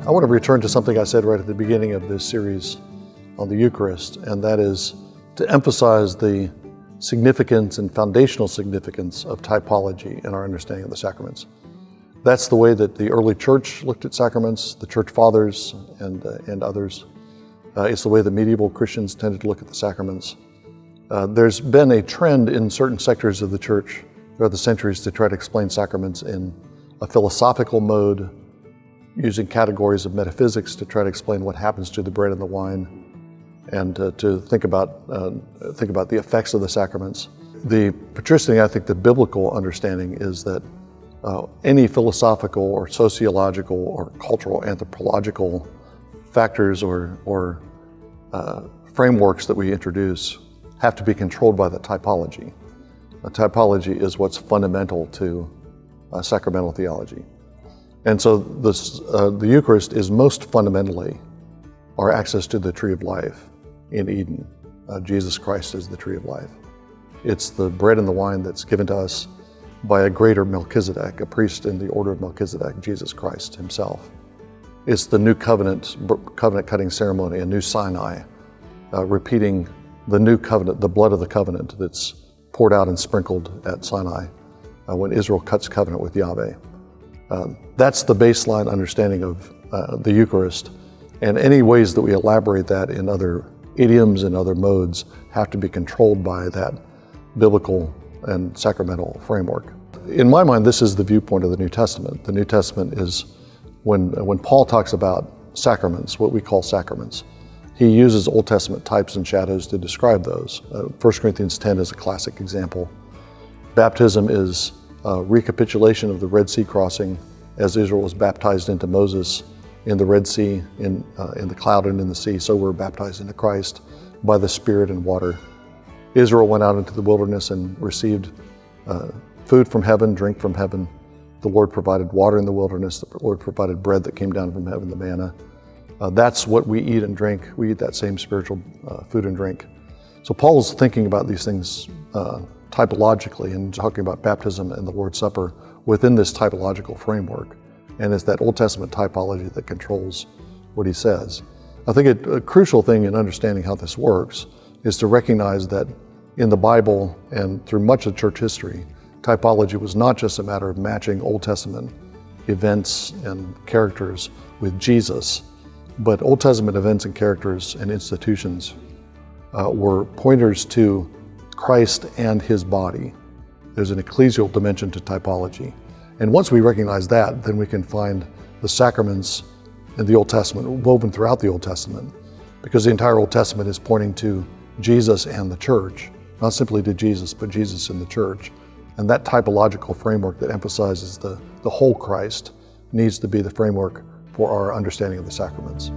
I want to return to something I said right at the beginning of this series on the Eucharist, and that is to emphasize the significance and foundational significance of typology in our understanding of the sacraments. That's the way that the early church looked at sacraments, the church fathers and others. It's the way that medieval Christians tended to look at the sacraments. There's been a trend in certain sectors of the church throughout the centuries to try to explain sacraments in a philosophical mode, using categories of metaphysics to try to explain what happens to the bread and the wine, and to think about the effects of the sacraments. The patrician, I think the biblical understanding is that any philosophical or sociological or cultural anthropological factors or frameworks that we introduce have to be controlled by the typology. A typology is what's fundamental to sacramental theology. And so the Eucharist is most fundamentally our access to the tree of life in Eden. Jesus Christ is the tree of life. It's the bread and the wine that's given to us by a greater Melchizedek, a priest in the order of Melchizedek, Jesus Christ himself. It's the new covenant cutting ceremony, a new Sinai, repeating the new covenant, the blood of the covenant that's poured out and sprinkled at Sinai when Israel cuts covenant with Yahweh. That's the baseline understanding of the Eucharist, and any ways that we elaborate that in other idioms and other modes have to be controlled by that biblical and sacramental framework. In my mind, this is the viewpoint of the New Testament. The New Testament is when Paul talks about sacraments, what we call sacraments, he uses Old Testament types and shadows to describe those. 1 Corinthians 10 is a classic example. Baptism is a recapitulation of the Red Sea crossing as Israel was baptized into Moses in the Red Sea, in the cloud and in the sea, so we're baptized into Christ by the Spirit and water. Israel went out into the wilderness and received food from heaven, drink from heaven. The Lord provided water in the wilderness. The Lord provided bread that came down from heaven, the manna. That's what we eat and drink. We eat that same spiritual food and drink. So Paul's thinking about these things typologically and talking about baptism and the Lord's Supper within this typological framework. And it's that Old Testament typology that controls what he says. I think a crucial thing in understanding how this works is to recognize that in the Bible and through much of church history, typology was not just a matter of matching Old Testament events and characters with Jesus, but Old Testament events and characters and institutions were pointers to Christ and his body. There's an ecclesial dimension to typology. And once we recognize that, then we can find the sacraments in the Old Testament, woven throughout the Old Testament, because the entire Old Testament is pointing to Jesus and the church, not simply to Jesus, but Jesus and the church. And that typological framework that emphasizes the whole Christ needs to be the framework for our understanding of the sacraments.